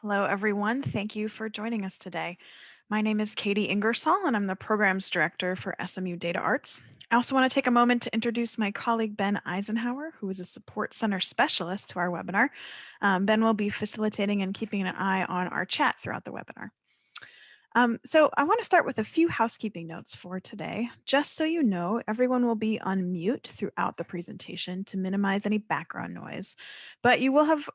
Hello, everyone. Thank you for joining us today. My name is Katie Ingersoll, and I'm the Programs Director for SMU Data Arts. I also want to take a moment to introduce my colleague, Ben Eisenhower, who is a Support Center Specialist to our webinar. Ben will be facilitating and keeping an eye on our chat throughout the webinar. So I want to start with a few housekeeping notes for today. Just so you know, everyone will be on mute throughout the presentation to minimize any background noise, but you will have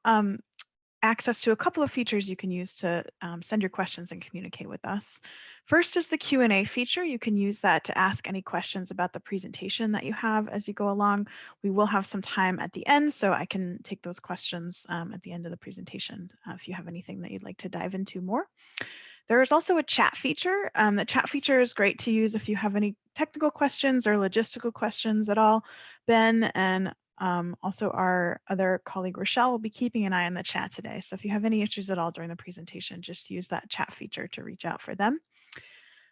access to a couple of features you can use to send your questions and communicate with us. First is the Q&A feature. You can use that to ask any questions about the presentation that you have as you go along. We will have some time at the end, so I can take those questions at the end of the presentation if you have anything that you'd like to dive into more. There is also a chat feature. The chat feature is great to use if you have any technical questions or logistical questions at all. Ben and also our other colleague Rochelle will be keeping an eye on the chat today. So if you have any issues at all during the presentation, just use that chat feature to reach out for them.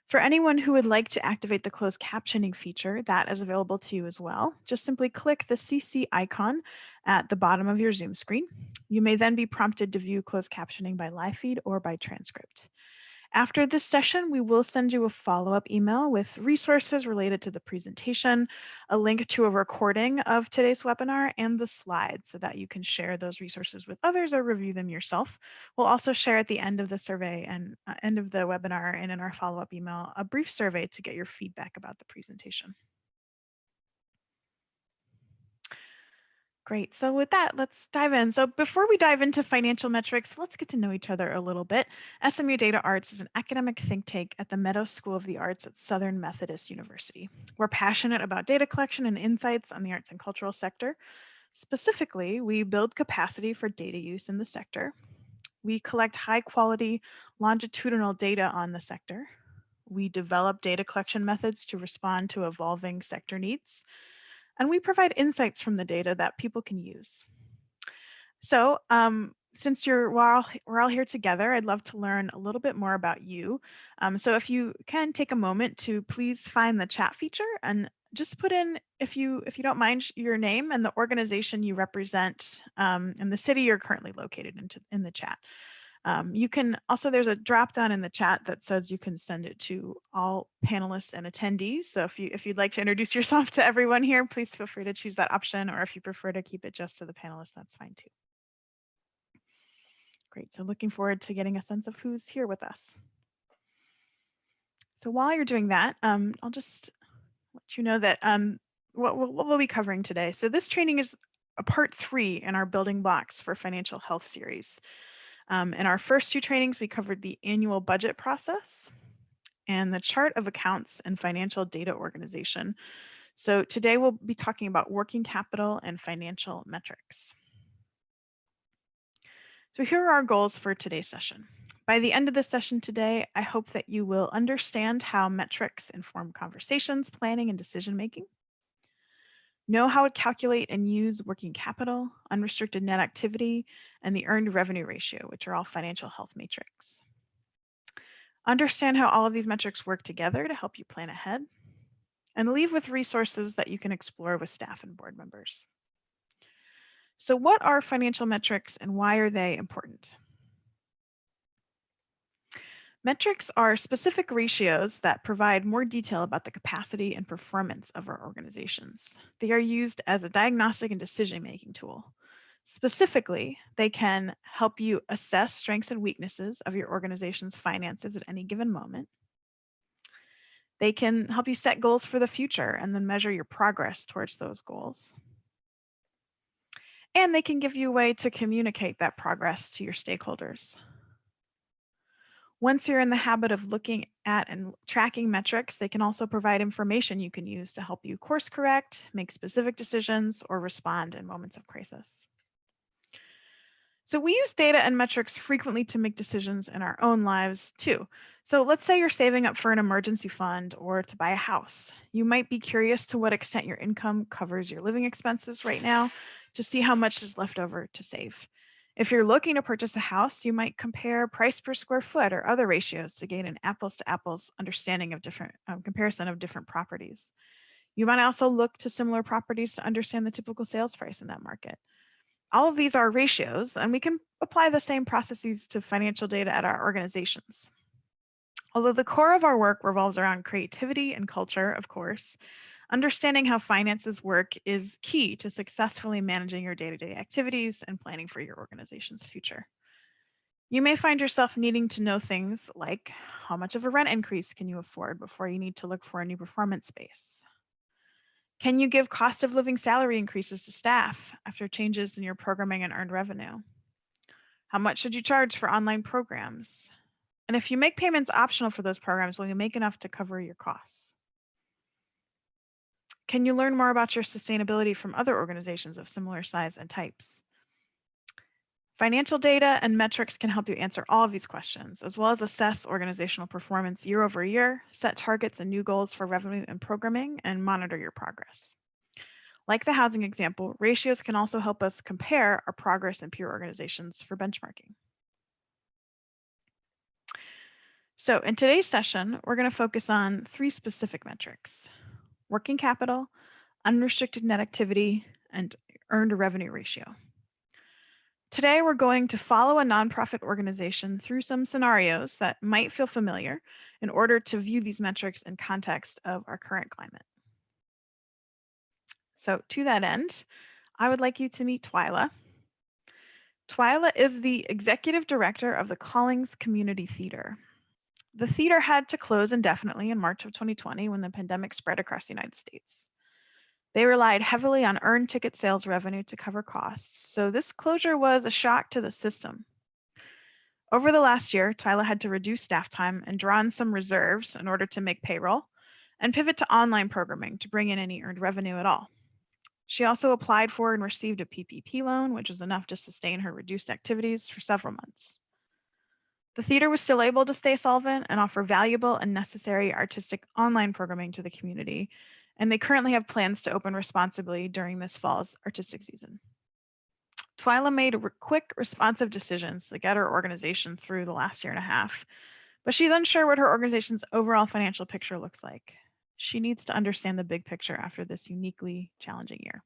For anyone who would like to activate the closed captioning feature, that is available to you as well. Just simply click the CC icon at the bottom of your Zoom screen. You may then be prompted to view closed captioning by live feed or by transcript. After this session, we will send you a follow-up email with resources related to the presentation, a link to a recording of today's webinar, and the slides so that you can share those resources with others or review them yourself. We'll also share at the end of the survey and end of the webinar and in our follow-up email a brief survey to get your feedback about the presentation. Great. So with that, let's dive in. So before we dive into financial metrics, let's get to know each other a little bit. SMU Data Arts is an academic think tank at the Meadows School of the Arts at Southern Methodist University. We're passionate about data collection and insights on the arts and cultural sector. Specifically, we build capacity for data use in the sector. We collect high quality longitudinal data on the sector. We develop data collection methods to respond to evolving sector needs. And we provide insights from the data that people can use. So since we're all here together, I'd love to learn a little bit more about you. So if you can take a moment to please find the chat feature and just put in, if you don't mind, your name and the organization you represent and the city you're currently located in the chat. You can also, there's a drop down in the chat that says you can send it to all panelists and attendees. So if you'd like to introduce yourself to everyone here, please feel free to choose that option, or if you prefer to keep it just to the panelists, that's fine too. Great, so looking forward to getting a sense of who's here with us. So while you're doing that, I'll just let you know that what we'll be covering today. So this training is a part 3 in our Building Blocks for Financial Health series. In our first 2 trainings, we covered the annual budget process and the chart of accounts and financial data organization. So today we'll be talking about working capital and financial metrics. So here are our goals for today's session. By the end of the session today, I hope that you will understand how metrics inform conversations, planning, and decision-making. Know how to calculate and use working capital, unrestricted net activity, and the earned revenue ratio, which are all financial health metrics. Understand how all of these metrics work together to help you plan ahead, and leave with resources that you can explore with staff and board members. So what are financial metrics and why are they important? Metrics are specific ratios that provide more detail about the capacity and performance of our organizations. They are used as a diagnostic and decision-making tool. Specifically, they can help you assess strengths and weaknesses of your organization's finances at any given moment. They can help you set goals for the future and then measure your progress towards those goals. And they can give you a way to communicate that progress to your stakeholders. Once you're in the habit of looking at and tracking metrics, they can also provide information you can use to help you course correct, make specific decisions, or respond in moments of crisis. So we use data and metrics frequently to make decisions in our own lives too. So let's say you're saving up for an emergency fund or to buy a house. You might be curious to what extent your income covers your living expenses right now to see how much is left over to save. If you're looking to purchase a house, you might compare price per square foot or other ratios to gain an apples to apples understanding of comparison of different properties. You might also look to similar properties to understand the typical sales price in that market. All of these are ratios, and we can apply the same processes to financial data at our organizations. Although the core of our work revolves around creativity and culture, of course, understanding how finances work is key to successfully managing your day-to-day activities and planning for your organization's future. You may find yourself needing to know things like how much of a rent increase can you afford before you need to look for a new performance space? Can you give cost of living salary increases to staff after changes in your programming and earned revenue? How much should you charge for online programs? And if you make payments optional for those programs, will you make enough to cover your costs? Can you learn more about your sustainability from other organizations of similar size and types? Financial data and metrics can help you answer all of these questions, as well as assess organizational performance year over year, set targets and new goals for revenue and programming, and monitor your progress. Like the housing example, ratios can also help us compare our progress in peer organizations for benchmarking. So in today's session, we're going to focus on 3 specific metrics: working capital, unrestricted net activity, and earned revenue ratio. Today, we're going to follow a nonprofit organization through some scenarios that might feel familiar in order to view these metrics in context of our current climate. So to that end, I would like you to meet Twyla. Twyla is the executive director of the Collings Community Theater. The theater had to close indefinitely in March of 2020 when the pandemic spread across the United States. They relied heavily on earned ticket sales revenue to cover costs, so this closure was a shock to the system. Over the last year, Twyla had to reduce staff time and draw on some reserves in order to make payroll and pivot to online programming to bring in any earned revenue at all. She also applied for and received a PPP loan, which was enough to sustain her reduced activities for several months. The theater was still able to stay solvent and offer valuable and necessary artistic online programming to the community, and they currently have plans to open responsibly during this fall's artistic season. Twyla made quick, responsive decisions to get her organization through the last year and a half, but she's unsure what her organization's overall financial picture looks like. She needs to understand the big picture after this uniquely challenging year.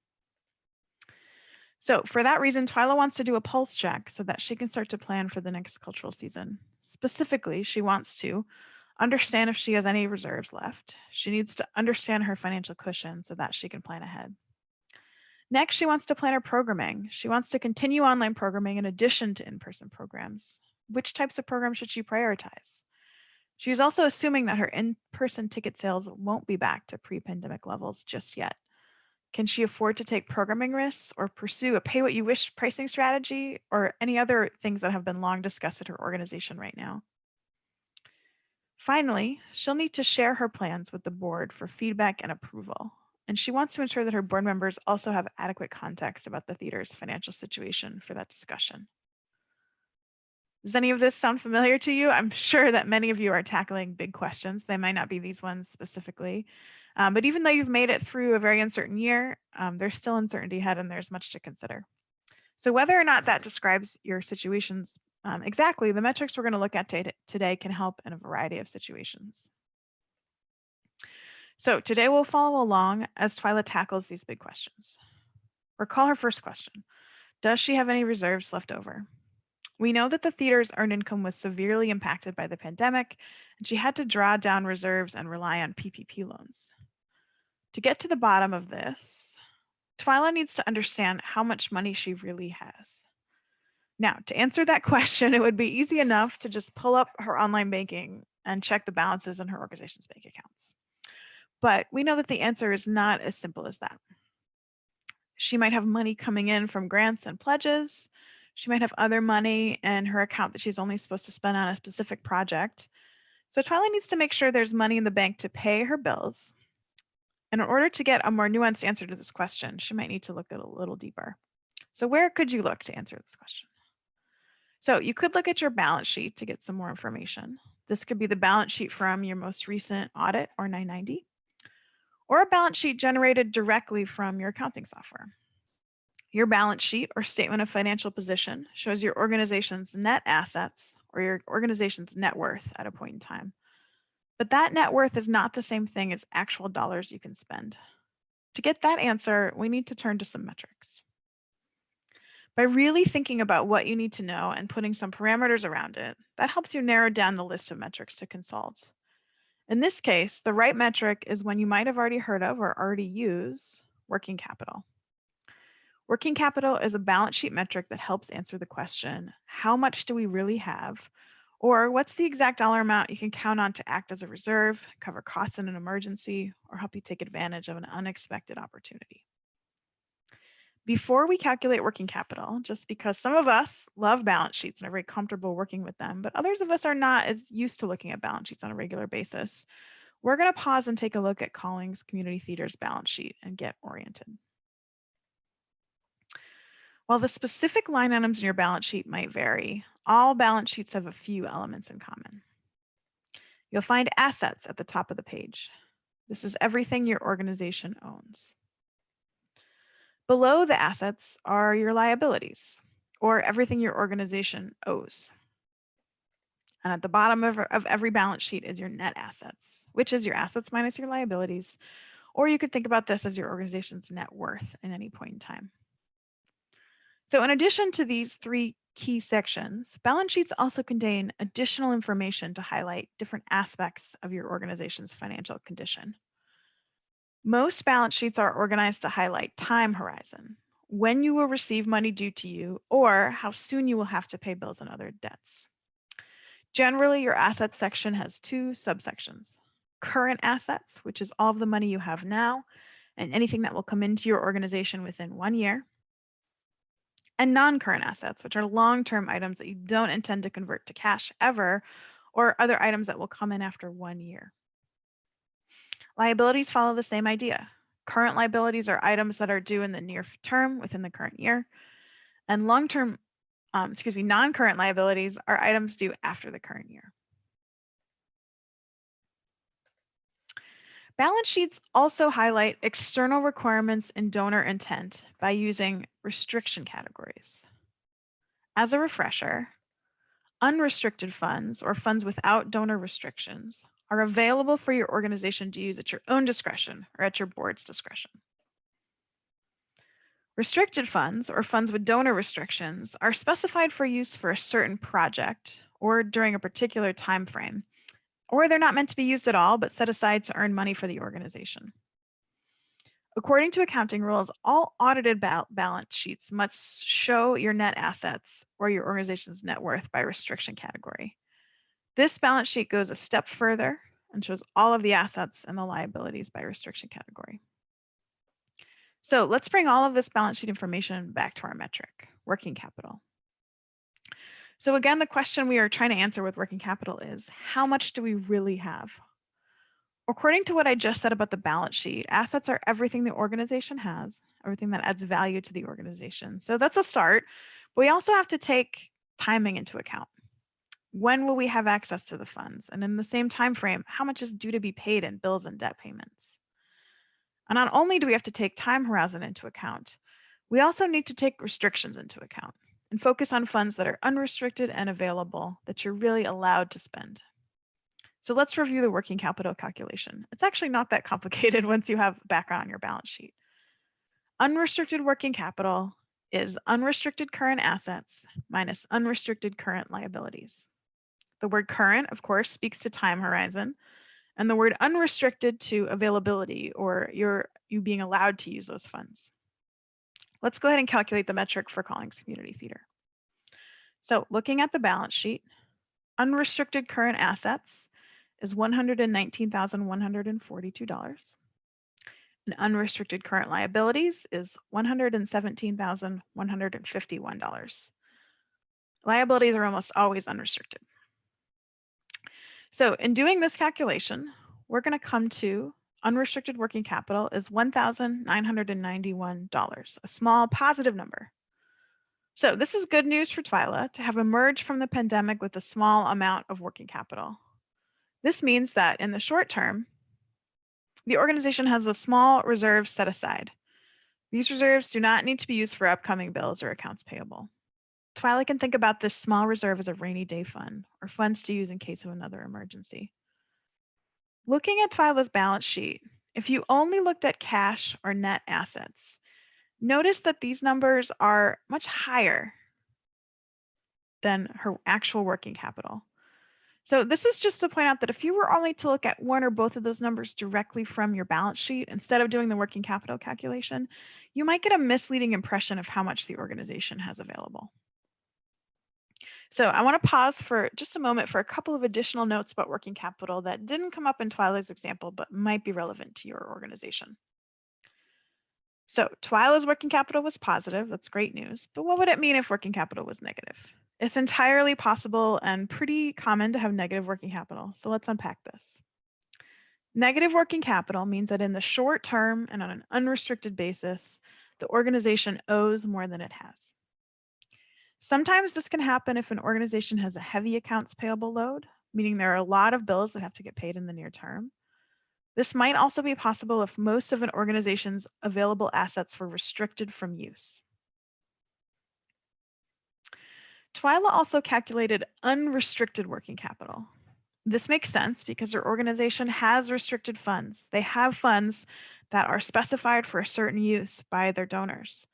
So for that reason, Twyla wants to do a pulse check so that she can start to plan for the next cultural season. Specifically, she wants to understand if she has any reserves left. She needs to understand her financial cushion so that she can plan ahead. Next, she wants to plan her programming. She wants to continue online programming in addition to in-person programs. Which types of programs should she prioritize? She is also assuming that her in-person ticket sales won't be back to pre-pandemic levels just yet. Can she afford to take programming risks or pursue a pay what you wish pricing strategy or any other things that have been long discussed at her organization right now? Finally, she'll need to share her plans with the board for feedback and approval. And she wants to ensure that her board members also have adequate context about the theater's financial situation for that discussion. Does any of this sound familiar to you? I'm sure that many of you are tackling big questions. They might not be these ones specifically. But even though you've made it through a very uncertain year, there's still uncertainty ahead and there's much to consider. So whether or not that describes your situations exactly, the metrics we're going to look at today can help in a variety of situations. So today we'll follow along as Twyla tackles these big questions. Recall her first question. Does she have any reserves left over? We know that the theater's earned income was severely impacted by the pandemic, and she had to draw down reserves and rely on PPP loans. To get to the bottom of this, Twyla needs to understand how much money she really has. Now, to answer that question, it would be easy enough to just pull up her online banking and check the balances in her organization's bank accounts. But we know that the answer is not as simple as that. She might have money coming in from grants and pledges. She might have other money in her account that she's only supposed to spend on a specific project. So Twyla needs to make sure there's money in the bank to pay her bills. And in order to get a more nuanced answer to this question, she might need to look at a little deeper. So where could you look to answer this question? So you could look at your balance sheet to get some more information. This could be the balance sheet from your most recent audit or 990, or a balance sheet generated directly from your accounting software. Your balance sheet or statement of financial position shows your organization's net assets or your organization's net worth at a point in time. But that net worth is not the same thing as actual dollars you can spend. To get that answer, we need to turn to some metrics. By really thinking about what you need to know and putting some parameters around it, that helps you narrow down the list of metrics to consult. In this case, the right metric is one you might have already heard of or already use, working capital. Working capital is a balance sheet metric that helps answer the question, how much do we really have? Or what's the exact dollar amount you can count on to act as a reserve, cover costs in an emergency, or help you take advantage of an unexpected opportunity? Before we calculate working capital, just because some of us love balance sheets and are very comfortable working with them, but others of us are not as used to looking at balance sheets on a regular basis, we're going to pause and take a look at Collings Community Theater's balance sheet and get oriented. While the specific line items in your balance sheet might vary, all balance sheets have a few elements in common. You'll find assets at the top of the page. This is everything your organization owns. Below the assets are your liabilities, or everything your organization owes. And at the bottom of every balance sheet is your net assets, which is your assets minus your liabilities, or you could think about this as your organization's net worth at any point in time. So in addition to these three key sections, balance sheets also contain additional information to highlight different aspects of your organization's financial condition. Most balance sheets are organized to highlight time horizon, when you will receive money due to you, or how soon you will have to pay bills and other debts. Generally, your assets section has two subsections: current assets, which is all of the money you have now and anything that will come into your organization within 1 year, and non-current assets, which are long-term items that you don't intend to convert to cash ever, or other items that will come in after 1 year. Liabilities follow the same idea. Current liabilities are items that are due in the near term within the current year, and non-current liabilities are items due after the current year. Balance sheets also highlight external requirements and donor intent by using restriction categories. As a refresher, unrestricted funds, or funds without donor restrictions, are available for your organization to use at your own discretion or at your board's discretion. Restricted funds, or funds with donor restrictions, are specified for use for a certain project or during a particular time frame, or they're not meant to be used at all, but set aside to earn money for the organization. According to accounting rules, all audited balance sheets must show your net assets or your organization's net worth by restriction category. This balance sheet goes a step further and shows all of the assets and the liabilities by restriction category. So let's bring all of this balance sheet information back to our metric, working capital. So again, the question we are trying to answer with working capital is, how much do we really have? According to what I just said about the balance sheet, assets are everything the organization has, everything that adds value to the organization. So that's a start, but we also have to take timing into account. When will we have access to the funds? And in the same time frame, how much is due to be paid in bills and debt payments? And not only do we have to take time horizon into account, we also need to take restrictions into account and focus on funds that are unrestricted and available that you're really allowed to spend. So let's review the working capital calculation. It's actually not that complicated once you have background on your balance sheet. Unrestricted working capital is unrestricted current assets minus unrestricted current liabilities. The word current, of course, speaks to time horizon, and the word unrestricted to availability, or you being allowed to use those funds. Let's go ahead and calculate the metric for Collings Community Theater. So looking at the balance sheet, unrestricted current assets is $119,142. And unrestricted current liabilities is $117,151. Liabilities are almost always unrestricted. So in doing this calculation, we're going to come to unrestricted working capital is $1,991, a small positive number. So this is good news for Twyla to have emerged from the pandemic with a small amount of working capital. This means that in the short term, the organization has a small reserve set aside. These reserves do not need to be used for upcoming bills or accounts payable. Twyla can think about this small reserve as a rainy day fund or funds to use in case of another emergency. Looking at Twyla's balance sheet, if you only looked at cash or net assets, Notice that these numbers are much higher than her actual working capital. So this is just to point out that if you were only to look at one or both of those numbers directly from your balance sheet instead of doing the working capital calculation, you might get a misleading impression of how much the organization has available. So I want to pause for just a moment for a couple of additional notes about working capital that didn't come up in Twyla's example, but might be relevant to your organization. So Twyla's working capital was positive. That's great news. But what would it mean if working capital was negative? It's entirely possible and pretty common to have negative working capital. So let's unpack this. Negative working capital means that in the short term and on an unrestricted basis, the organization owes more than it has. Sometimes this can happen if an organization has a heavy accounts payable load, meaning there are a lot of bills that have to get paid in the near term. This might also be possible if most of an organization's available assets were restricted from use. Twyla also calculated unrestricted working capital. This makes sense because her organization has restricted funds. They have funds that are specified for a certain use by their donors.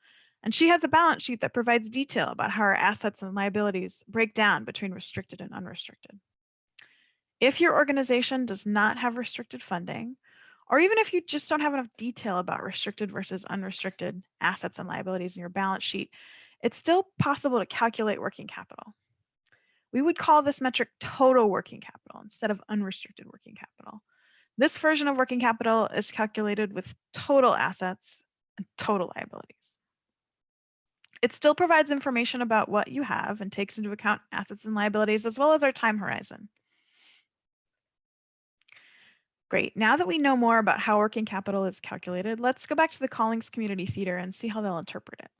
And she has a balance sheet that provides detail about how her assets and liabilities break down between restricted and unrestricted. If your organization does not have restricted funding, or even if you just don't have enough detail about restricted versus unrestricted assets and liabilities in your balance sheet, it's still possible to calculate working capital. We would call this metric total working capital instead of unrestricted working capital. This version of working capital is calculated with total assets and total liabilities. It still provides information about what you have and takes into account assets and liabilities as well as our time horizon. Great. Now that we know more about how working capital is calculated, let's go back to the Collings Community Theater and see how they'll interpret it.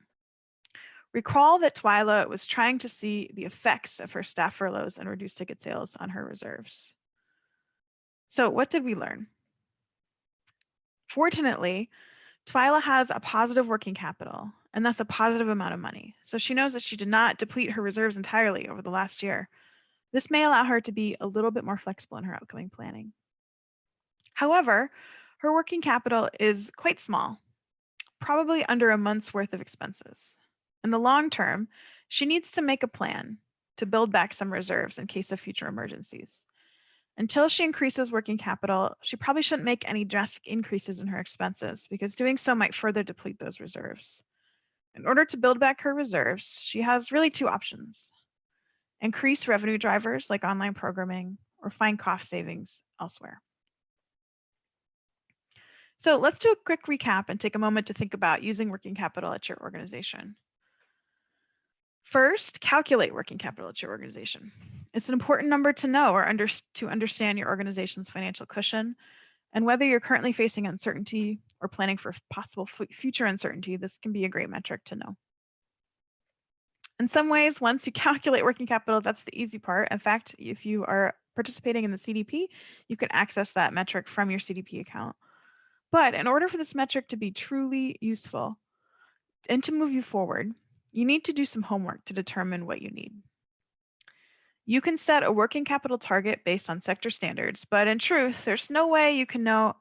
Recall that Twyla was trying to see the effects of her staff furloughs and reduced ticket sales on her reserves. So what did we learn? Fortunately, Twyla has a positive working capital, and thus a positive amount of money. So she knows that she did not deplete her reserves entirely over the last year. This may allow her to be a little bit more flexible in her upcoming planning. However, her working capital is quite small, probably under a month's worth of expenses. In the long term, she needs to make a plan to build back some reserves in case of future emergencies. Until she increases working capital, she probably shouldn't make any drastic increases in her expenses because doing so might further deplete those reserves. In order to build back her reserves, she has really two options: increase revenue drivers like online programming or find cost savings elsewhere. So let's do a quick recap and take a moment to think about using working capital at your organization. First, calculate working capital at your organization. It's an important number to know or to understand your organization's financial cushion. And whether you're currently facing uncertainty or planning for possible future uncertainty, this can be a great metric to know. In some ways, once you calculate working capital, that's the easy part. In fact, if you are participating in the CDP, you can access that metric from your CDP account. But in order for this metric to be truly useful and to move you forward, you need to do some homework to determine what you need. You can set a working capital target based on sector standards, but in truth, there's no way you can know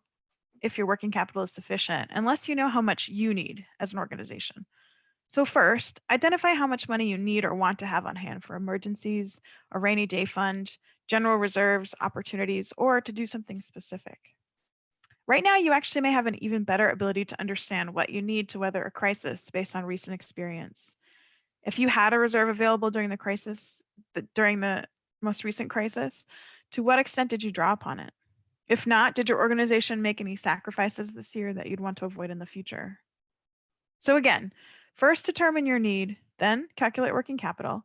if your working capital is sufficient unless you know how much you need as an organization. So first, identify how much money you need or want to have on hand for emergencies, a rainy day fund, general reserves, opportunities, or to do something specific. Right now, you actually may have an even better ability to understand what you need to weather a crisis based on recent experience. If you had a reserve available during the most recent crisis, to what extent did you draw upon it? If not, did your organization make any sacrifices this year that you'd want to avoid in the future? So again, first determine your need, then calculate working capital.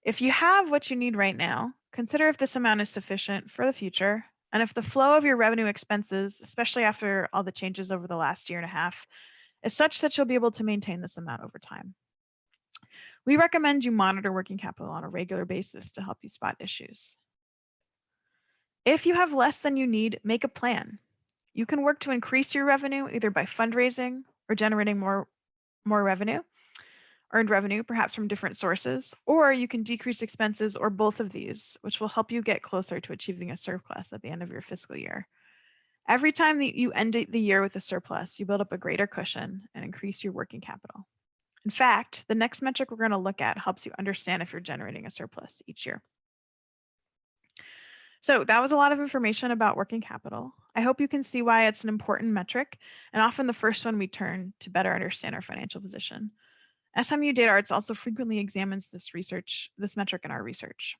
If you have what you need right now, consider if this amount is sufficient for the future, and if the flow of your revenue expenses, especially after all the changes over the last year and a half, is such that you'll be able to maintain this amount over time. We recommend you monitor working capital on a regular basis to help you spot issues. If you have less than you need, make a plan. You can work to increase your revenue either by fundraising or generating more earned revenue, perhaps from different sources, or you can decrease expenses or both of these, which will help you get closer to achieving a surplus at the end of your fiscal year. Every time that you end the year with a surplus, you build up a greater cushion and increase your working capital. In fact, the next metric we're going to look at helps you understand if you're generating a surplus each year. So that was a lot of information about working capital. I hope you can see why it's an important metric and often the first one we turn to better understand our financial position. SMU Data Arts also frequently examines this metric in our research.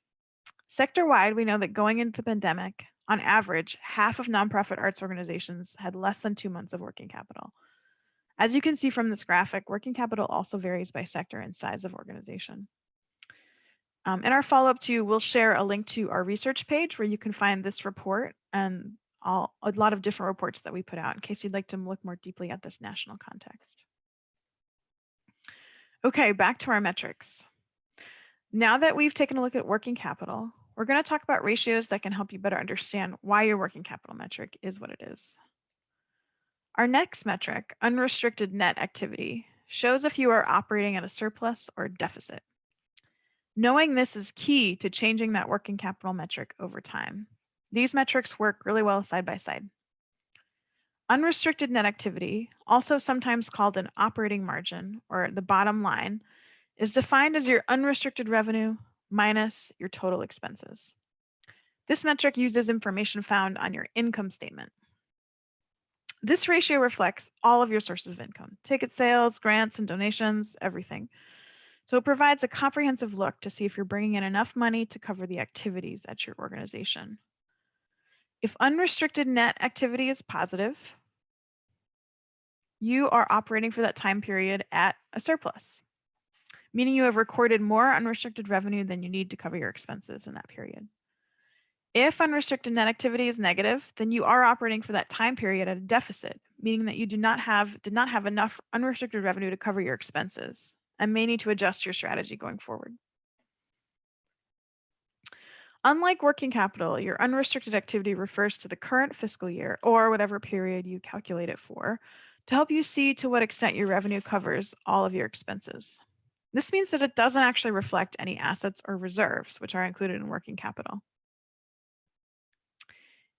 Sector-wide, we know that going into the pandemic, on average, half of nonprofit arts organizations had less than 2 months of working capital. As you can see from this graphic, working capital also varies by sector and size of organization. In our follow-up to you, we'll share a link to our research page where you can find this report and a lot of different reports that we put out in case you'd like to look more deeply at this national context. Okay, back to our metrics. Now that we've taken a look at working capital, we're going to talk about ratios that can help you better understand why your working capital metric is what it is. Our next metric, unrestricted net activity, shows if you are operating at a surplus or deficit. Knowing this is key to changing that working capital metric over time. These metrics work really well side by side. Unrestricted net activity, also sometimes called an operating margin or the bottom line, is defined as your unrestricted revenue minus your total expenses. This metric uses information found on your income statement. This ratio reflects all of your sources of income, ticket sales, grants, and donations, everything. So it provides a comprehensive look to see if you're bringing in enough money to cover the activities at your organization. If unrestricted net activity is positive, you are operating for that time period at a surplus, meaning you have recorded more unrestricted revenue than you need to cover your expenses in that period. If unrestricted net activity is negative, then you are operating for that time period at a deficit, meaning that you did not have enough unrestricted revenue to cover your expenses and may need to adjust your strategy going forward. Unlike working capital, your unrestricted activity refers to the current fiscal year or whatever period you calculate it for to help you see to what extent your revenue covers all of your expenses. This means that it doesn't actually reflect any assets or reserves, which are included in working capital.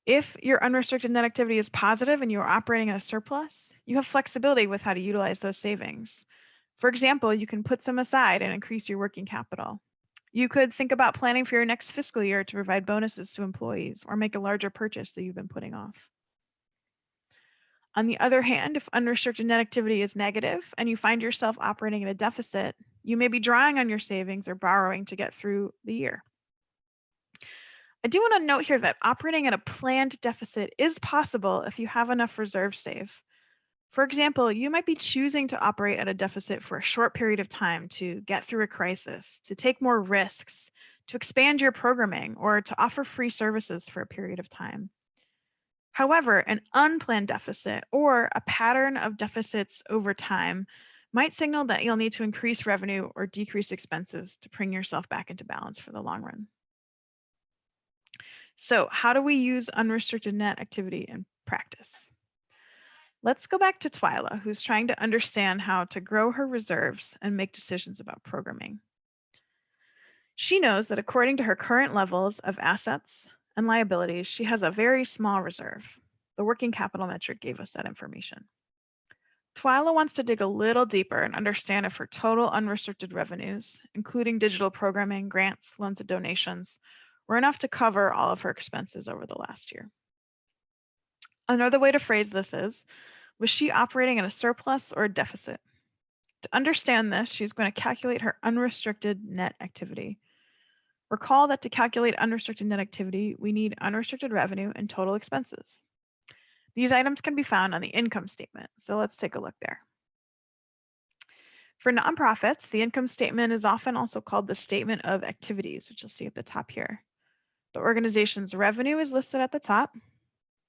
If your unrestricted net activity is positive and you are operating at a surplus, you have flexibility with how to utilize those savings. For example, you can put some aside and increase your working capital. You could think about planning for your next fiscal year to provide bonuses to employees or make a larger purchase that you've been putting off. On the other hand, if unrestricted net activity is negative and you find yourself operating at a deficit, you may be drawing on your savings or borrowing to get through the year. I do want to note here that operating at a planned deficit is possible if you have enough reserves saved. For example, you might be choosing to operate at a deficit for a short period of time to get through a crisis, to take more risks, to expand your programming, or to offer free services for a period of time. However, an unplanned deficit or a pattern of deficits over time might signal that you'll need to increase revenue or decrease expenses to bring yourself back into balance for the long run. So, how do we use unrestricted net activity in practice? Let's go back to Twyla, who's trying to understand how to grow her reserves and make decisions about programming. She knows that according to her current levels of assets and liabilities, she has a very small reserve. The working capital metric gave us that information. Twyla wants to dig a little deeper and understand if her total unrestricted revenues, including digital programming, grants, loans, and donations, were enough to cover all of her expenses over the last year. Another way to phrase this is, was she operating at a surplus or a deficit? To understand this, she's going to calculate her unrestricted net activity. Recall that to calculate unrestricted net activity, we need unrestricted revenue and total expenses. These items can be found on the income statement, so let's take a look there. For nonprofits, the income statement is often also called the statement of activities, which you'll see at the top here. The organization's revenue is listed at the top.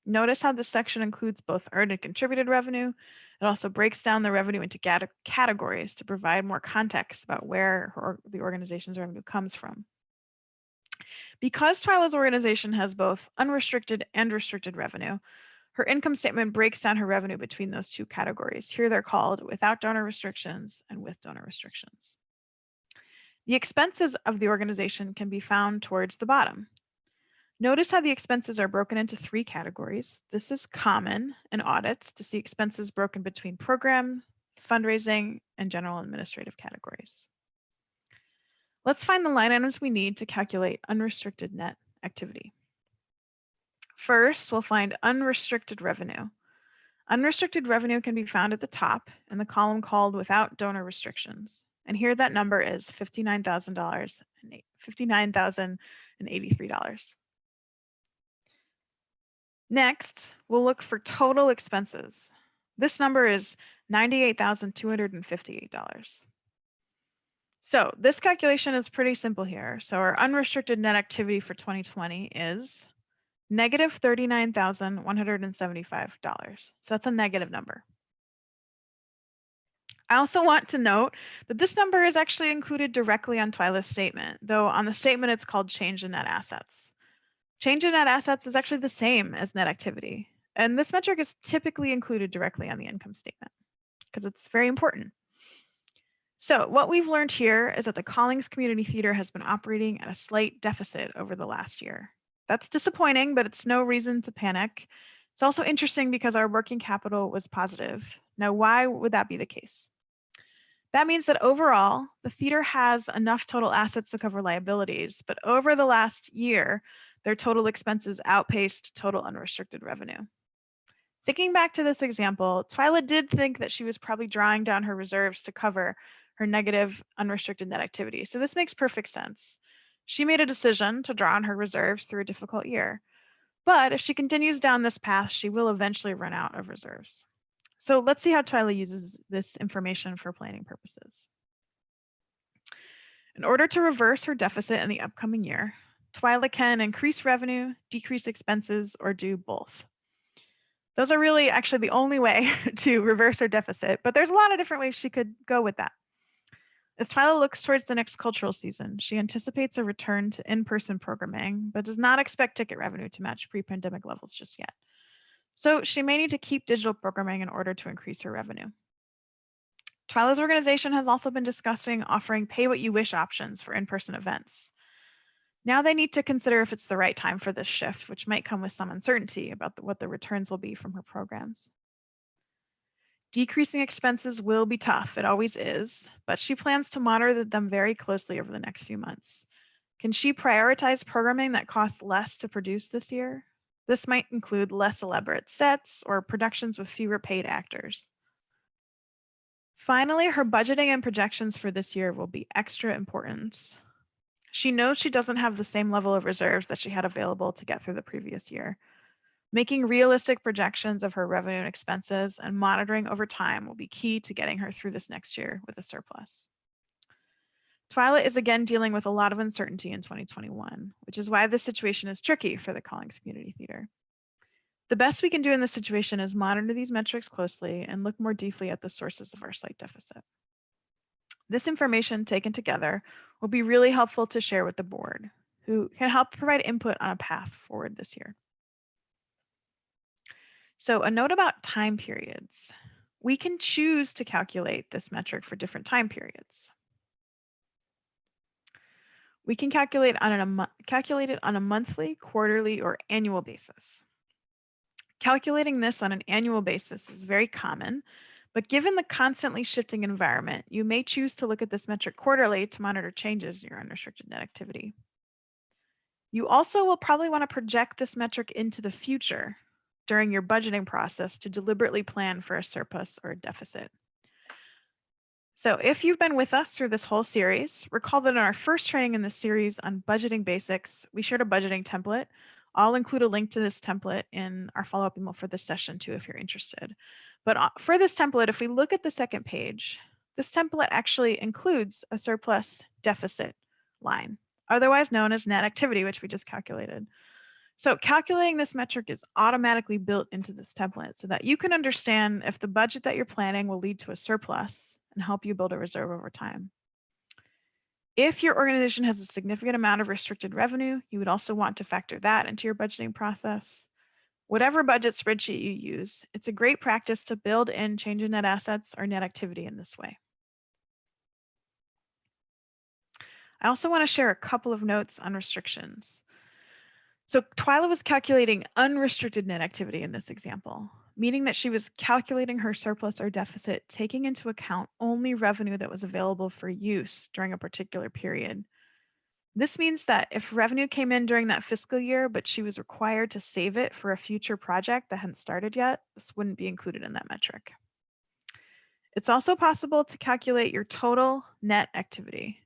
Notice how this section includes both earned and contributed revenue. It also breaks down the revenue into categories to provide more context about where the organization's revenue comes from. Because Twyla's organization has both unrestricted and restricted revenue, her income statement breaks down her revenue between those two categories. Here they're called without donor restrictions and with donor restrictions. The expenses of the organization can be found towards the bottom. Notice how the expenses are broken into 3 categories. This is common in audits to see expenses broken between program, fundraising, and general administrative categories. Let's find the line items we need to calculate unrestricted net activity. First, we'll find unrestricted revenue. Unrestricted revenue can be found at the top in the column called without donor restrictions. And here that number is $59,083. Next, we'll look for total expenses. This number is $98,258. So this calculation is pretty simple here. So our unrestricted net activity for 2020 is negative $39,175. So that's a negative number. I also want to note that this number is actually included directly on Twyla's statement, though on the statement it's called change in net assets. Change in net assets is actually the same as net activity, and this metric is typically included directly on the income statement because it's very important. So what we've learned here is that the Collings Community Theater has been operating at a slight deficit over the last year. That's disappointing, but it's no reason to panic. It's also interesting because our working capital was positive. Now, why would that be the case? That means that overall, the theater has enough total assets to cover liabilities, but over the last year, their total expenses outpaced total unrestricted revenue. Thinking back to this example, Twyla did think that she was probably drawing down her reserves to cover her negative unrestricted net activity, so this makes perfect sense. She made a decision to draw on her reserves through a difficult year, but if she continues down this path, she will eventually run out of reserves. So let's see how Twyla uses this information for planning purposes. In order to reverse her deficit in the upcoming year, Twyla can increase revenue, decrease expenses, or do both. Those are really actually the only way to reverse her deficit, but there's a lot of different ways she could go with that. As Twyla looks towards the next cultural season, she anticipates a return to in-person programming, but does not expect ticket revenue to match pre-pandemic levels just yet. So she may need to keep digital programming in order to increase her revenue. Twyla's organization has also been discussing offering pay-what-you-wish options for in-person events. Now they need to consider if it's the right time for this shift, which might come with some uncertainty about what the returns will be from her programs. Decreasing expenses will be tough, it always is, but she plans to monitor them very closely over the next few months. Can she prioritize programming that costs less to produce this year? This might include less elaborate sets or productions with fewer paid actors. Finally, her budgeting and projections for this year will be extra important. She knows she doesn't have the same level of reserves that she had available to get through the previous year. Making realistic projections of her revenue and expenses and monitoring over time will be key to getting her through this next year with a surplus. Twyla is again dealing with a lot of uncertainty in 2021, which is why this situation is tricky for the Collings Community Theater. The best we can do in this situation is monitor these metrics closely and look more deeply at the sources of our slight deficit. This information taken together will be really helpful to share with the board, who can help provide input on a path forward this year. So a note about time periods. We can choose to calculate this metric for different time periods. We can calculate it on a monthly, quarterly, or annual basis. Calculating this on an annual basis is very common, but given the constantly shifting environment, you may choose to look at this metric quarterly to monitor changes in your unrestricted net activity. You also will probably want to project this metric into the future during your budgeting process to deliberately plan for a surplus or a deficit. So if you've been with us through this whole series, recall that in our first training in this series on budgeting basics, we shared a budgeting template. I'll include a link to this template in our follow-up email for this session too, if you're interested. But for this template, if we look at the second page, this template actually includes a surplus deficit line, otherwise known as net activity, which we just calculated. So calculating this metric is automatically built into this template so that you can understand if the budget that you're planning will lead to a surplus and help you build a reserve over time. If your organization has a significant amount of restricted revenue, you would also want to factor that into your budgeting process. Whatever budget spreadsheet you use, it's a great practice to build in change in net assets or net activity in this way. I also want to share a couple of notes on restrictions. So Twyla was calculating unrestricted net activity in this example, meaning that she was calculating her surplus or deficit, taking into account only revenue that was available for use during a particular period. This means that if revenue came in during that fiscal year, but she was required to save it for a future project that hadn't started yet, this wouldn't be included in that metric. It's also possible to calculate your total net activity.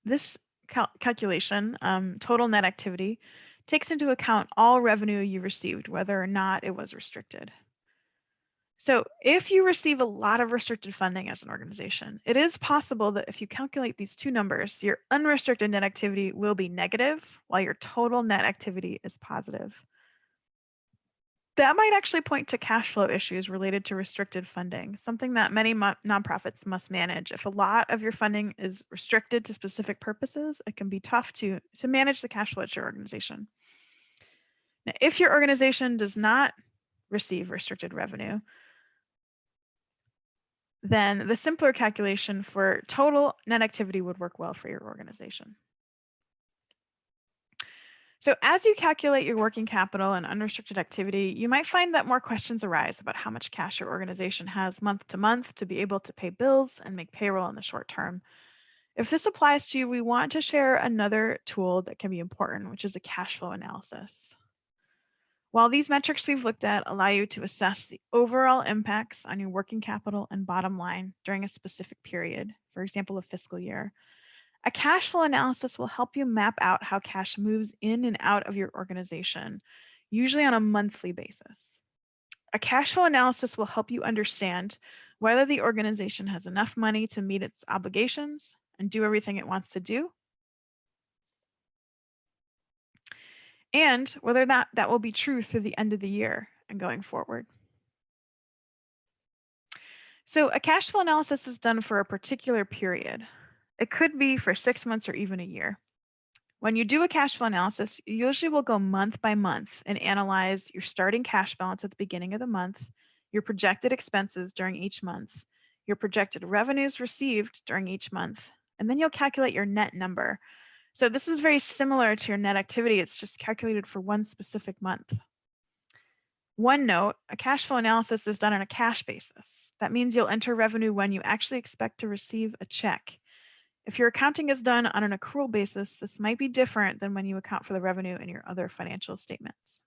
This calculation, total net activity, takes into account all revenue you received, whether or not it was restricted. So if you receive a lot of restricted funding as an organization, it is possible that if you calculate these two numbers, your unrestricted net activity will be negative while your total net activity is positive. That might actually point to cash flow issues related to restricted funding, something that many nonprofits must manage. If a lot of your funding is restricted to specific purposes, it can be tough to manage the cash flow at your organization. Now, if your organization does not receive restricted revenue, then the simpler calculation for total net activity would work well for your organization. So as you calculate your working capital and unrestricted activity, you might find that more questions arise about how much cash your organization has month to month to be able to pay bills and make payroll in the short term. If this applies to you, we want to share another tool that can be important, which is a cash flow analysis. While these metrics we've looked at allow you to assess the overall impacts on your working capital and bottom line during a specific period, for example, a fiscal year, a cash flow analysis will help you map out how cash moves in and out of your organization, usually on a monthly basis. A cash flow analysis will help you understand whether the organization has enough money to meet its obligations and do everything it wants to do, and whether or not that will be true through the end of the year and going forward. So a cash flow analysis is done for a particular period. It could be for 6 months or even a year. When you do a cash flow analysis, you usually will go month by month and analyze your starting cash balance at the beginning of the month, your projected expenses during each month, your projected revenues received during each month, and then you'll calculate your net number. So this is very similar to your net activity. It's just calculated for one specific month. One note, a cash flow analysis is done on a cash basis. That means you'll enter revenue when you actually expect to receive a check. If your accounting is done on an accrual basis, this might be different than when you account for the revenue in your other financial statements.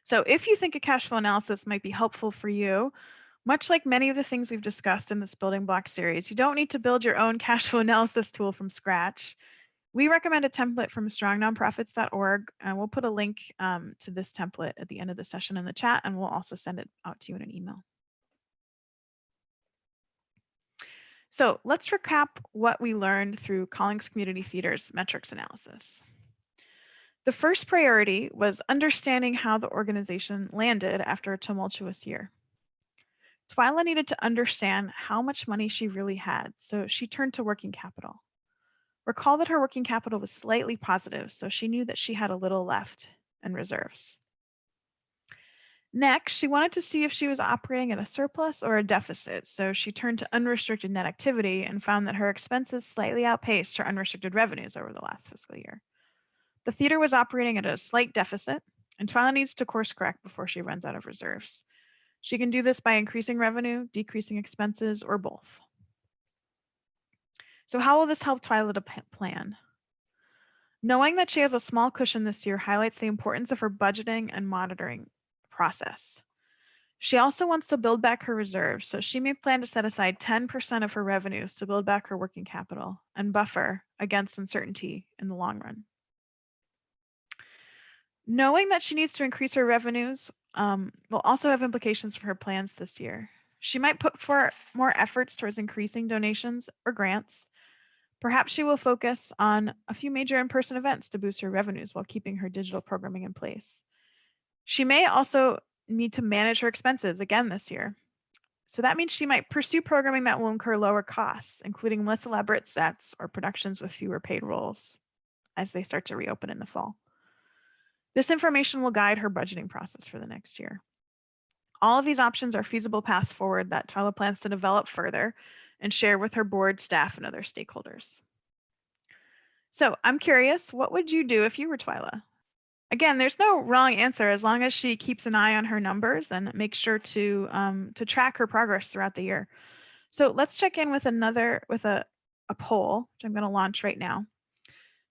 So if you think a cash flow analysis might be helpful for you, much like many of the things we've discussed in this building block series, you don't need to build your own cash flow analysis tool from scratch. We recommend a template from strongnonprofits.org, and we'll put a link to this template at the end of the session in the chat, and we'll also send it out to you in an email. So let's recap what we learned through Collings Community Theater's metrics analysis. The first priority was understanding how the organization landed after a tumultuous year. Twyla needed to understand how much money she really had, so she turned to working capital. Recall that her working capital was slightly positive, so she knew that she had a little left in reserves. Next, she wanted to see if she was operating at a surplus or a deficit, so she turned to unrestricted net activity and found that her expenses slightly outpaced her unrestricted revenues over the last fiscal year. The theater was operating at a slight deficit, and Twyla needs to course correct before she runs out of reserves. She can do this by increasing revenue, decreasing expenses, or both. So how will this help Twyla to plan? Knowing that she has a small cushion this year highlights the importance of her budgeting and monitoring process. She also wants to build back her reserves, so she may plan to set aside 10% of her revenues to build back her working capital and buffer against uncertainty in the long run. Knowing that she needs to increase her revenues will also have implications for her plans this year. She might put forth more efforts towards increasing donations or grants. Perhaps she will focus on a few major in-person events to boost her revenues while keeping her digital programming in place. She may also need to manage her expenses again this year. So that means she might pursue programming that will incur lower costs, including less elaborate sets or productions with fewer paid roles as they start to reopen in the fall. This information will guide her budgeting process for the next year. All of these options are feasible paths forward that Twyla plans to develop further and share with her board, staff, and other stakeholders. So I'm curious, what would you do if you were Twyla? Again, there's no wrong answer as long as she keeps an eye on her numbers and makes sure to track her progress throughout the year. So let's check in with a poll, which I'm going to launch right now.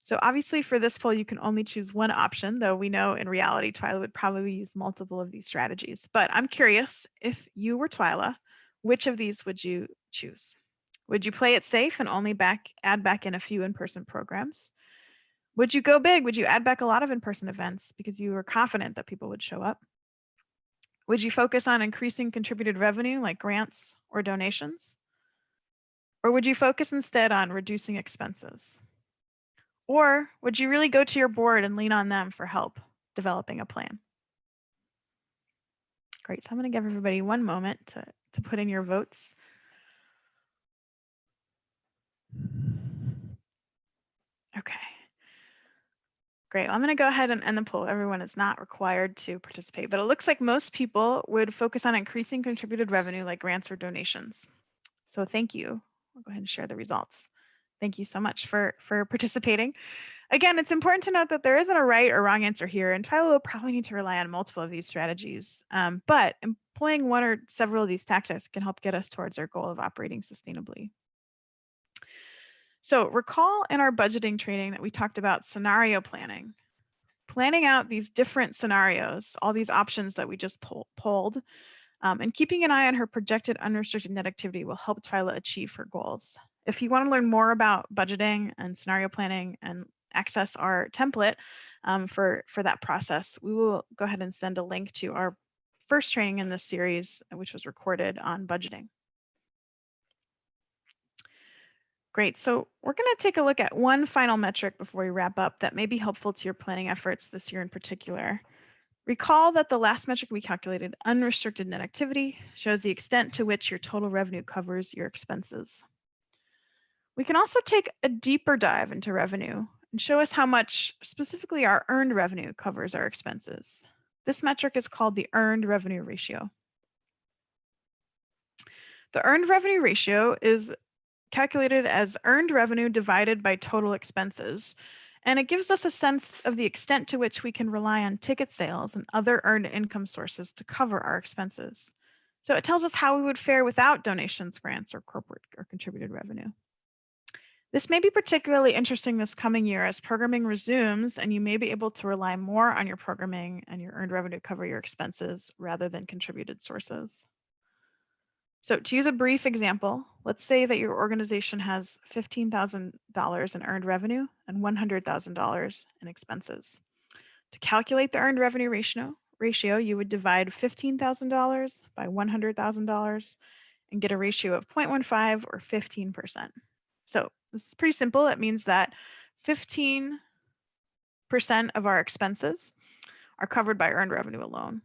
So obviously for this poll, you can only choose one option, though we know in reality, Twyla would probably use multiple of these strategies. But I'm curious, if you were Twyla, which of these would you choose? Would you play it safe and only add back in a few in-person programs? Would you go big? Would you add back a lot of in-person events because you were confident that people would show up? Would you focus on increasing contributed revenue like grants or donations? Or would you focus instead on reducing expenses? Or would you really go to your board and lean on them for help developing a plan? Great. So I'm going to give everybody one moment to put in your votes. Okay. Great. Well, I'm going to go ahead and end the poll. Everyone is not required to participate, but it looks like most people would focus on increasing contributed revenue like grants or donations. So thank you. I'll go ahead and share the results. Thank you so much for participating. Again, it's important to note that there isn't a right or wrong answer here, and Twyla will probably need to rely on multiple of these strategies. But employing one or several of these tactics can help get us towards our goal of operating sustainably. So recall in our budgeting training that we talked about scenario planning out these different scenarios, all these options that we just polled, and keeping an eye on her projected unrestricted net activity will help Twyla achieve her goals. If you want to learn more about budgeting and scenario planning and access our template for that process, we will go ahead and send a link to our first training in this series, which was recorded on budgeting. Great. So we're going to take a look at one final metric before we wrap up that may be helpful to your planning efforts this year in particular. Recall that the last metric we calculated, unrestricted net activity, shows the extent to which your total revenue covers your expenses. We can also take a deeper dive into revenue and show us how much specifically our earned revenue covers our expenses. This metric is called the earned revenue ratio. The earned revenue ratio is calculated as earned revenue divided by total expenses, and it gives us a sense of the extent to which we can rely on ticket sales and other earned income sources to cover our expenses. So it tells us how we would fare without donations, grants, or corporate or contributed revenue. This may be particularly interesting this coming year as programming resumes, and you may be able to rely more on your programming and your earned revenue to cover your expenses rather than contributed sources. So to use a brief example, let's say that your organization has $15,000 in earned revenue and $100,000 in expenses. To calculate the earned revenue ratio, you would divide $15,000 by $100,000 and get a ratio of 0.15 or 15%. So this is pretty simple. It means that 15% of our expenses are covered by earned revenue alone.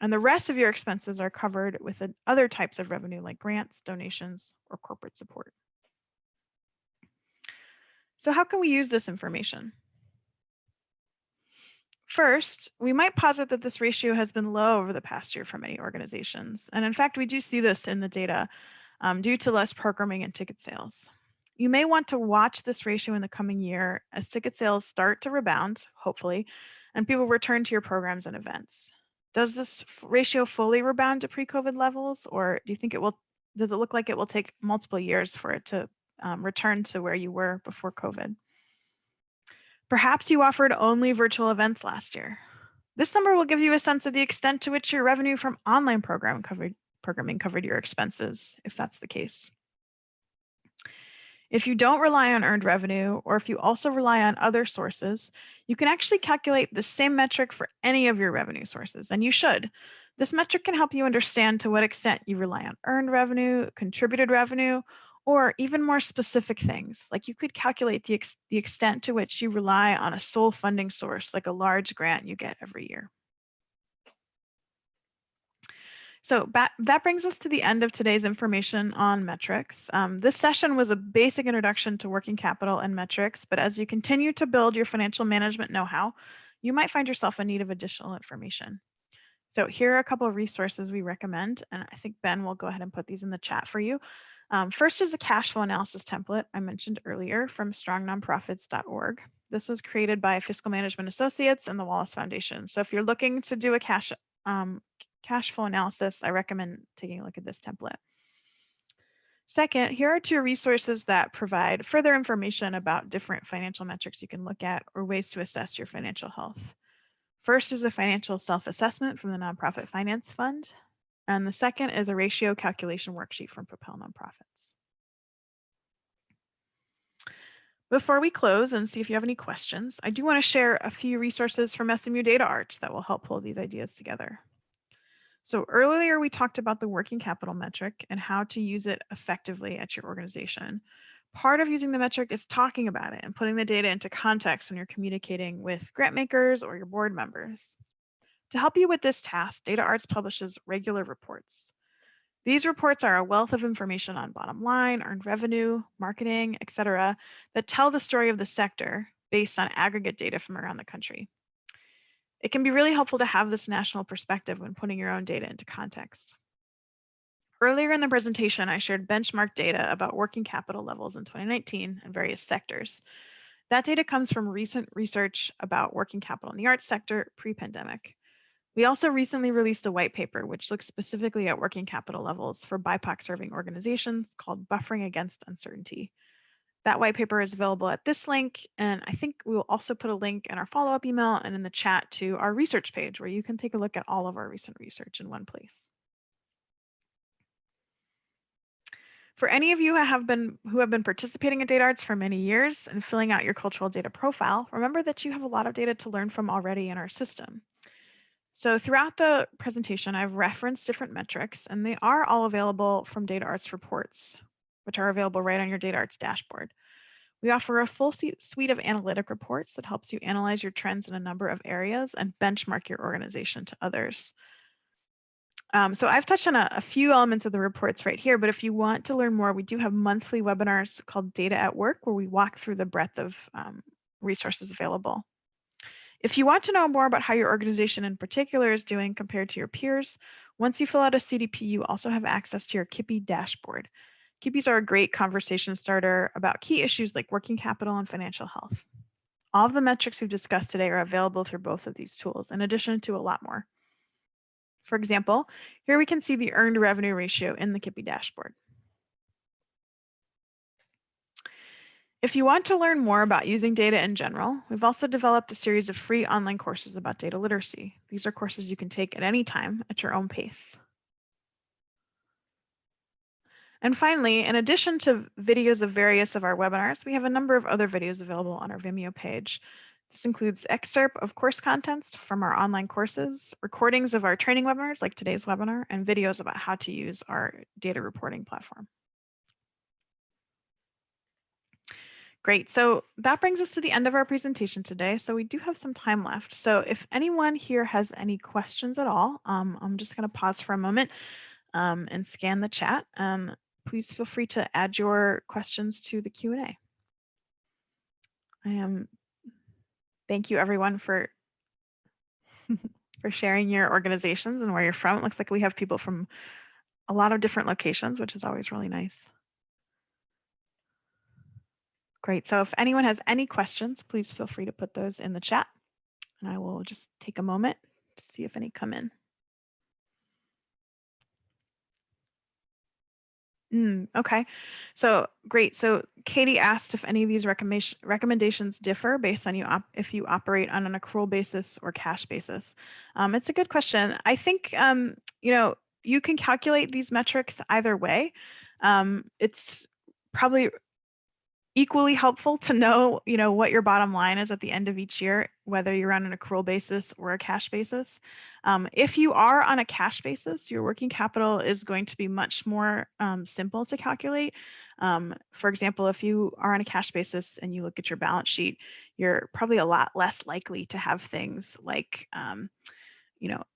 And the rest of your expenses are covered with other types of revenue like grants, donations, or corporate support. So how can we use this information? First, we might posit that this ratio has been low over the past year for many organizations. And in fact, we do see this in the data due to less programming and ticket sales. You may want to watch this ratio in the coming year as ticket sales start to rebound, hopefully, and people return to your programs and events. Does this ratio fully rebound to pre-COVID levels, or do you think does it look like it will take multiple years for it to return to where you were before COVID? Perhaps you offered only virtual events last year. This number will give you a sense of the extent to which your revenue from online programming covered your expenses, if that's the case. If you don't rely on earned revenue, or if you also rely on other sources, you can actually calculate the same metric for any of your revenue sources, and you should. This metric can help you understand to what extent you rely on earned revenue, contributed revenue, or even more specific things. Like you could calculate the extent to which you rely on a sole funding source, like a large grant you get every year. So that brings us to the end of today's information on metrics. This session was a basic introduction to working capital and metrics, but as you continue to build your financial management know-how, you might find yourself in need of additional information. So here are a couple of resources we recommend, and I think Ben will go ahead and put these in the chat for you. First is a cash flow analysis template I mentioned earlier from strongnonprofits.org. This was created by Fiscal Management Associates and the Wallace Foundation. So if you're looking to do a cash flow analysis, I recommend taking a look at this template. Second, here are 2 resources that provide further information about different financial metrics you can look at or ways to assess your financial health. First is a financial self-assessment from the Nonprofit Finance Fund, and the second is a ratio calculation worksheet from Propel Nonprofits. Before we close and see if you have any questions, I do want to share a few resources from SMU Data Arts that will help pull these ideas together. So earlier we talked about the working capital metric and how to use it effectively at your organization. Part of using the metric is talking about it and putting the data into context when you're communicating with grant makers or your board members. To help you with this task, Data Arts publishes regular reports. These reports are a wealth of information on bottom line, earned revenue, marketing, etc., that tell the story of the sector based on aggregate data from around the country. It can be really helpful to have this national perspective when putting your own data into context. Earlier in the presentation, I shared benchmark data about working capital levels in 2019 in various sectors. That data comes from recent research about working capital in the arts sector pre-pandemic. We also recently released a white paper which looks specifically at working capital levels for BIPOC serving organizations called Buffering Against Uncertainty. That white paper is available at this link, and I think we will also put a link in our follow-up email and in the chat to our research page where you can take a look at all of our recent research in one place. For any of you who have been participating in Data Arts for many years and filling out your cultural data profile, remember that you have a lot of data to learn from already in our system. So throughout the presentation, I've referenced different metrics, and they are all available from Data Arts reports, which are available right on your Data Arts dashboard. We offer a full suite of analytic reports that helps you analyze your trends in a number of areas and benchmark your organization to others. So I've touched on a few elements of the reports right here, but if you want to learn more, we do have monthly webinars called Data at Work, where we walk through the breadth of resources available. If you want to know more about how your organization in particular is doing compared to your peers, once you fill out a CDP, you also have access to your KIPI dashboard. KIPIs are a great conversation starter about key issues like working capital and financial health. All of the metrics we've discussed today are available through both of these tools, in addition to a lot more. For example, here we can see the earned revenue ratio in the KIPI dashboard. If you want to learn more about using data in general, we've also developed a series of free online courses about data literacy. These are courses you can take at any time at your own pace. And finally, in addition to videos of various of our webinars, we have a number of other videos available on our Vimeo page. This includes excerpt of course contents from our online courses, recordings of our training webinars like today's webinar, and videos about how to use our data reporting platform. Great, so that brings us to the end of our presentation today. So we do have some time left. So if anyone here has any questions at all, I'm just gonna pause for a moment and scan the chat. Please feel free to add your questions to the Q&A. Thank you everyone for for sharing your organizations and where you're from. It looks like we have people from a lot of different locations, which is always really nice. Great, so if anyone has any questions, please feel free to put those in the chat, and I will just take a moment to see if any come in. Okay, so great. So Katie asked if any of these recommendations differ based on if you operate on an accrual basis or cash basis. It's a good question. I think you can calculate these metrics either way. It's probably equally helpful to know what your bottom line is at the end of each year, whether you're on an accrual basis or a cash basis. If you are on a cash basis, your working capital is going to be much more simple to calculate. For example, if you are on a cash basis and you look at your balance sheet, you're probably a lot less likely to have things like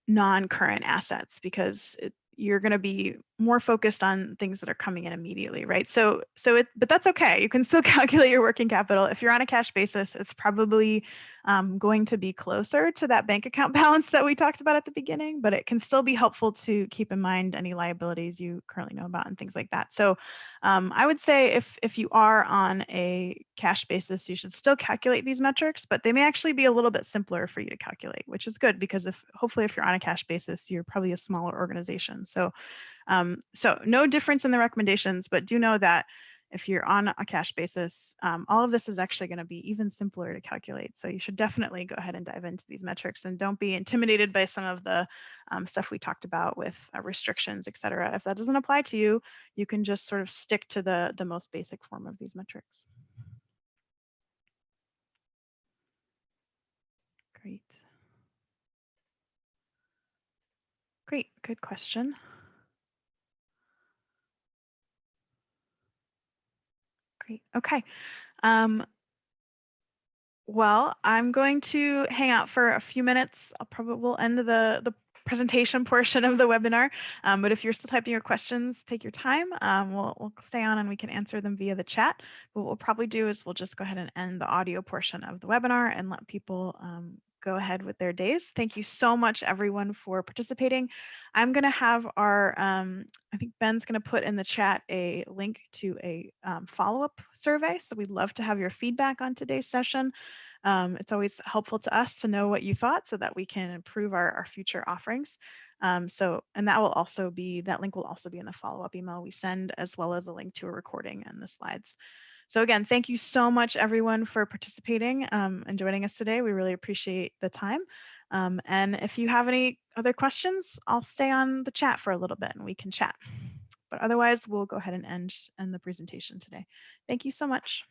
non-current assets, because you're going to be more focused on things that are coming in immediately, right? But that's okay. You can still calculate your working capital. If you're on a cash basis, it's probably going to be closer to that bank account balance that we talked about at the beginning, but it can still be helpful to keep in mind any liabilities you currently know about and things like that. So I would say if you are on a cash basis, you should still calculate these metrics, but they may actually be a little bit simpler for you to calculate, which is good because hopefully if you're on a cash basis, you're probably a smaller organization. So no difference in the recommendations, but do know that if you're on a cash basis, all of this is actually going to be even simpler to calculate. So you should definitely go ahead and dive into these metrics and don't be intimidated by some of the stuff we talked about with restrictions, et cetera. If that doesn't apply to you, you can just sort of stick to the most basic form of these metrics. Great. Great, good question. Great, okay. Well, I'm going to hang out for a few minutes. We'll end the presentation portion of the webinar. But if you're still typing your questions, take your time. We'll stay on and we can answer them via the chat. But what we'll probably do is we'll just go ahead and end the audio portion of the webinar and let people go ahead with their days. Thank you so much, everyone, for participating. I'm going to have I think Ben's going to put in the chat a link to a follow-up survey. So we'd love to have your feedback on today's session. It's always helpful to us to know what you thought so that we can improve our future offerings. And that link will also be in the follow-up email we send, as well as a link to a recording and the slides. So again, thank you so much, everyone, for participating and joining us today. We really appreciate the time. And if you have any other questions, I'll stay on the chat for a little bit and we can chat. But otherwise, we'll go ahead and end the presentation today. Thank you so much.